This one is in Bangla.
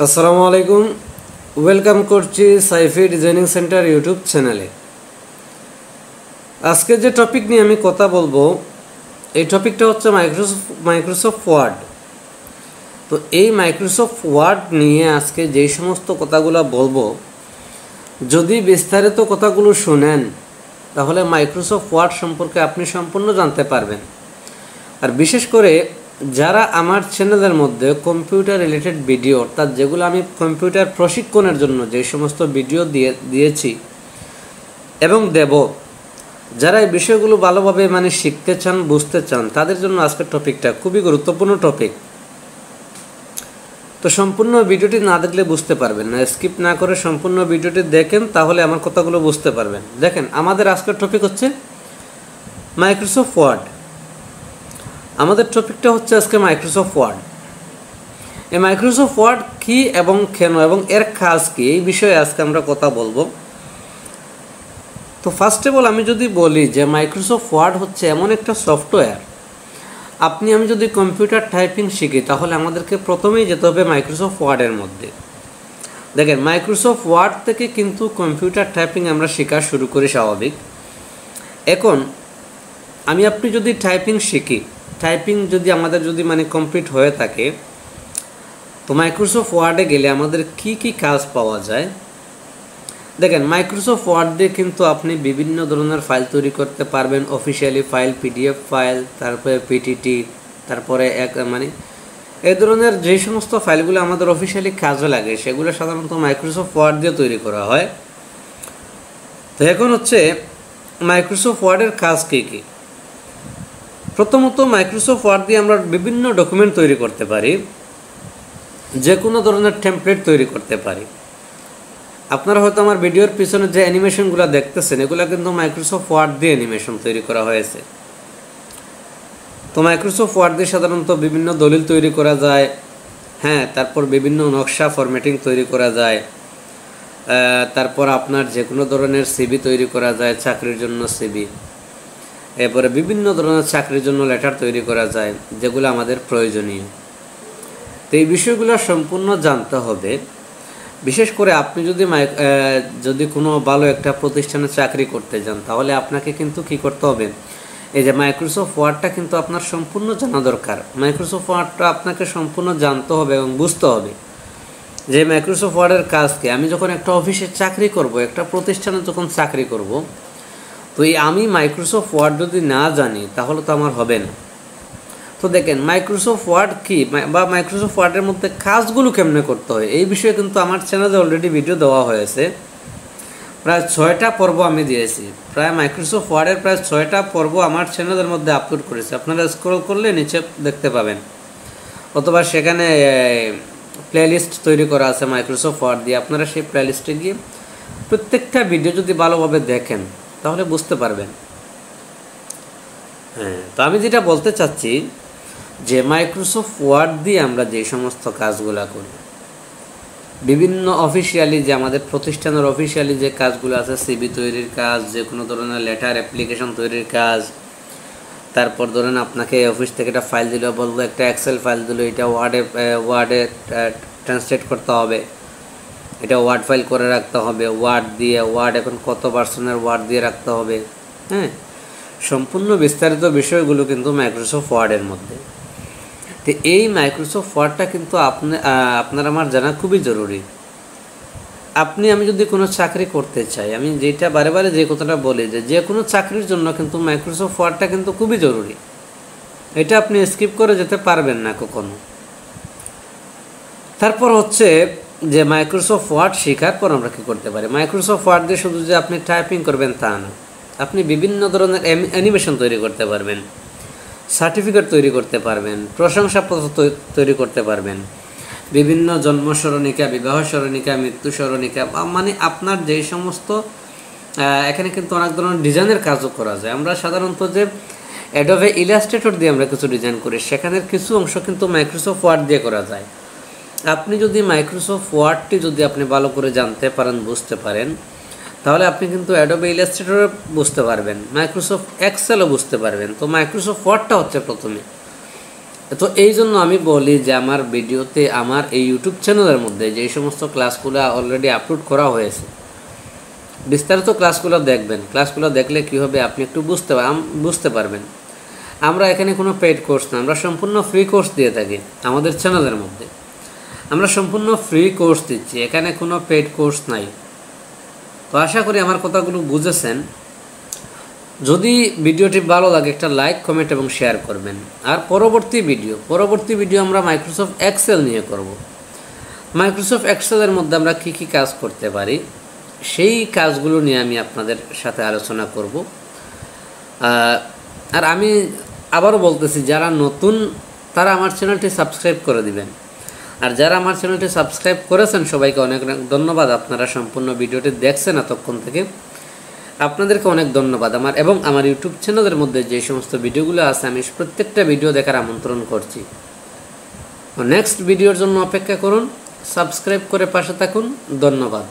আসসালামু আলাইকুম, ওয়েলকাম করছি সাইফি ডিজাইনিং সেন্টার ইউটিউব চ্যানেলে। আজকে যে টপিক নিয়ে আমি কথা বলবো, এই টপিকটা হচ্ছে মাইক্রোসফট ওয়ার্ড। তো এই মাইক্রোসফট ওয়ার্ড নিয়ে আজকে যেই সমস্ত কথাগুলো বলবো, যদি বিস্তারিত কথাগুলো শুনেন তাহলে মাইক্রোসফট ওয়ার্ড সম্পর্কে আপনি সম্পূর্ণ জানতে পারবেন। আর বিশেষ করে যারা আমার চ্যানেলের মধ্যে কম্পিউটার রিলেটেড ভিডিও, অর্থাৎ যেগুলো আমি কম্পিউটার প্রশিক্ষণের জন্য যে সমস্ত ভিডিও দিয়েছি এবং দেব, যারা এই বিষয়গুলো ভালোভাবে শিখতে চান, বুঝতে চান, তাদের জন্য আজকের টপিকটা খুবই গুরুত্বপূর্ণ টপিক। তো সম্পূর্ণ ভিডিওটি না দেখলে বুঝতে পারবেন না, স্কিপ না করে সম্পূর্ণ ভিডিওটি দেখেন, তাহলে আমার কথাগুলো বুঝতে পারবেন। দেখেন, আমাদের আজকের টপিক হচ্ছে মাইক্রোসফট ওয়ার্ড। আমাদের টপিকটা হচ্ছে আজকে মাইক্রোসফট ওয়ার্ড। এই মাইক্রোসফট ওয়ার্ড কী এবং কেন এবং এর কাজ কী, এই বিষয়ে আজকে আমরা কথা বলবো। তো ফার্স্ট অফ অল আমি যদি বলি যে মাইক্রোসফট ওয়ার্ড হচ্ছে এমন একটা সফটওয়্যার, আমি যদি কম্পিউটার টাইপিং শিখি তাহলে আমাদেরকে প্রথমেই যেতে হবে মাইক্রোসফট ওয়ার্ডের মধ্যে। দেখেন, মাইক্রোসফট ওয়ার্ড থেকে কিন্তু কম্পিউটার টাইপিং আমরা শেখা শুরু করি স্বাভাবিক। এখন আপনি যদি টাইপিং শিখি, টাইপিং যদি আমাদের কমপ্লিট হয়ে থাকে, তো মাইক্রোসফট ওয়ার্ডে গেলে আমাদের কি কি কাজ পাওয়া যায়। দেখেন, মাইক্রোসফট ওয়ার্ড দিয়ে কিন্তু আপনি বিভিন্ন ধরনের ফাইল তৈরি করতে পারবেন, অফিসিয়ালি ফাইল, পিডিএফ ফাইল, তারপরে পিটিটি, তারপরে এই ধরনের যে সমস্ত ফাইলগুলো আমাদের অফিসিয়ালি কাজে লাগে সেগুলো সাধারণত মাইক্রোসফট ওয়ার্ড দিয়ে তৈরি করা হয়। তো এখন হচ্ছে মাইক্রোসফট ওয়ার্ডের কাজ কী কী। প্রথমত, মাইক্রোসফট ওয়ার্ড দিয়ে আমরা বিভিন্ন ডকুমেন্ট তৈরি করতে পারি, যে কোনো ধরনের টেমপ্লেট তৈরি করতে পারি। আপনারা হয়তো আমার ভিডিওর পিছনে যে অ্যানিমেশনগুলো দেখতেছেন, এগুলো কিন্তু মাইক্রোসফট ওয়ার্ড দিয়ে অ্যানিমেশন তৈরি করা হয়েছে। তো মাইক্রোসফট ওয়ার্ড দিয়ে সাধারণত বিভিন্ন দলিল তৈরি করা যায়, তারপর বিভিন্ন নকশা ফরম্যাটিং তৈরি করা যায়, তারপর আপনার যে কোনো ধরনের সিভি তৈরি করা যায়, চাকরির জন্য সিভি, এরপরে বিভিন্ন ধরনের চাকরির জন্য লেটার তৈরি করা যায়, যেগুলো আমাদের প্রয়োজনীয়। তো এই বিষয়গুলো সম্পূর্ণ জানতে হবে। বিশেষ করে আপনি যদি কোনো ভালো একটা প্রতিষ্ঠানে চাকরি করতে যান, তাহলে আপনাকে কিন্তু কী করতে হবে, এই যে মাইক্রোসফট ওয়ার্ডটা কিন্তু আপনার সম্পূর্ণ জানা দরকার। মাইক্রোসফট ওয়ার্ডটা আপনাকে সম্পূর্ণ জানতে হবে এবং বুঝতে হবে যে মাইক্রোসফট ওয়ার্ডের কাজ কি। আমি যখন একটা অফিসে চাকরি করব, একটা প্রতিষ্ঠানে যখন চাকরি করব, তো আমি মাইক্রোসফট ওয়ার্ড যদি না জানি তাহলে তো আমার হবে না। তো দেখেন, মাইক্রোসফট ওয়ার্ড কি বা মাইক্রোসফট ওয়ার্ডের মধ্যে কাজগুলো কেমনে করতে হয়, এই বিষয়ে কিন্তু আমার চ্যানেলে অলরেডি ভিডিও দেওয়া হয়েছে। প্রায় 6টা পর্ব আমি দিয়েছি, মাইক্রোসফট ওয়ার্ডের প্রায় 6টা পর্ব আমার চ্যানেলের মধ্যে আপলোড করেছি। আপনারা স্ক্রল করলে নিচে দেখতে পাবেন, অথবা সেখানে প্লেলিস্ট তৈরি করা আছে মাইক্রোসফট ওয়ার্ড দিয়ে। আপনারা সেই প্লেলিস্টে গিয়ে প্রত্যেকটা ভিডিও যদি ভালোভাবে দেখেন তাহলে বুঝতে পারবেন। তো আমি যেটা বলতে চাচ্ছি যে মাইক্রোসফট ওয়ার্ড দিয়ে আমরা যে সমস্ত কাজগুলো করি, বিভিন্ন অফিসিয়ালি যে আমাদের প্রতিষ্ঠানের অফিসিয়ালি যে কাজগুলো আছে, সিভি তৈরির কাজ, যে কোনো ধরনের লেটার অ্যাপ্লিকেশন তৈরির কাজ, তারপর ধরেন আপনাকে অফিস থেকে একটা ফাইল দিল, বলবো একটা এক্সেল ফাইল দিল, এটা ওয়ার্ডে ট্রান্সলেট করতে হবে, এটা ওয়ার্ড ফাইল করে রাখতে হবে, ওয়ার্ড এখন কত ভার্সনের ওয়ার্ড দিয়ে রাখতে হবে, সম্পূর্ণ বিস্তারিত বিষয়গুলো কিন্তু মাইক্রোসফট ওয়ার্ডের মধ্যে। তো এই মাইক্রোসফট ওয়ার্ডটা কিন্তু আপনার আমার জানা খুবই জরুরি। আমি যদি কোনো চাকরি করতে চাই, আমি যেটা বারে বারে যে কথাটা বলি যে কোনো চাকরির জন্য কিন্তু মাইক্রোসফট ওয়ার্ডটা কিন্তু খুবই জরুরি। এটা আপনি স্কিপ করে যেতে পারবেন না কখনো। তারপর হচ্ছে যে মাইক্রোসফট ওয়ার্ড শেখার পর আমরা কী করতে পারি। মাইক্রোসফট ওয়ার্ড দিয়ে শুধু যে আপনি টাইপিং করবেন তা না, আপনি বিভিন্ন ধরনের অ্যানিমেশন তৈরি করতে পারবেন, সার্টিফিকেট তৈরি করতে পারবেন, প্রশংসাপত্র তৈরি করতে পারবেন, বিভিন্ন জন্ম স্মরণিকা, বিবাহ স্মরণিকা, মৃত্যু স্মরণিকা, আপনার যেই সমস্ত এখানে কিন্তু অনেক ধরনের ডিজাইনের কাজও করা যায়। আমরা সাধারণত যে অ্যাডোবে ইলাস্ট্রেটর দিয়ে আমরা কিছু ডিজাইন করি, সেখানের কিছু অংশ কিন্তু মাইক্রোসফট ওয়ার্ড দিয়ে করা যায়। আপনি যদি মাইক্রোসফট ওয়ার্ডটি আপনি ভালো করে জানতে পারেন, বুঝতে পারেন, তাহলে আপনি কিন্তু অ্যাডোবে ইলাস্ট্রেটরও বুঝতে পারবেন, মাইক্রোসফট এক্সেলও বুঝতে পারবেন। তো মাইক্রোসফট ওয়ার্ডটা হচ্ছে প্রথমে। তো এই জন্য আমি বলি যে আমার ভিডিওতে, আমার এই ইউটিউব চ্যানেলের মধ্যে যেই সমস্ত ক্লাসগুলো অলরেডি আপলোড করা হয়েছে, বিস্তারিত ক্লাসগুলো দেখবেন। ক্লাসগুলো দেখলে কী হবে, আপনি একটু বুঝতে পারবেন। আমরা এখানে কোনো পেইড কোর্স না, আমরা সম্পূর্ণ ফ্রি কোর্স দিয়ে থাকি আমাদের চ্যানেলের মধ্যে। আমরা সম্পূর্ণ ফ্রি কোর্স দিচ্ছি, এখানে কোনো পেইড কোর্স নাই। তো আশা করি আমার কথাগুলো বুঝেছেন। যদি ভিডিওটি ভালো লাগে একটা লাইক, কমেন্ট এবং শেয়ার করবেন। আর পরবর্তী ভিডিও আমরা মাইক্রোসফট এক্সেল নিয়ে করব। মাইক্রোসফট এক্সেলের মধ্যে আমরা কী কী কাজ করতে পারি সেই কাজগুলো নিয়ে আমি আপনাদের সাথে আলোচনা করব। আর আমি আবারও বলতেছি, যারা নতুন তারা আমার চ্যানেলটি সাবস্ক্রাইব করে দিবেন। আর যারা আমার চ্যানেলটি সাবস্ক্রাইব করেছেন সবাইকে অনেক অনেক ধন্যবাদ। আপনারা সম্পূর্ণ ভিডিওটি দেখছেন এতক্ষণ থেকে, আপনাদেরকে অনেক ধন্যবাদ। আমার ইউটিউব চ্যানেলের মধ্যে যে সমস্ত ভিডিওগুলো আছে আমি প্রত্যেকটা ভিডিও দেখার আমন্ত্রণ করছি। নেক্সট ভিডিওর জন্য অপেক্ষা করুন, সাবস্ক্রাইব করে পাশে থাকুন। ধন্যবাদ।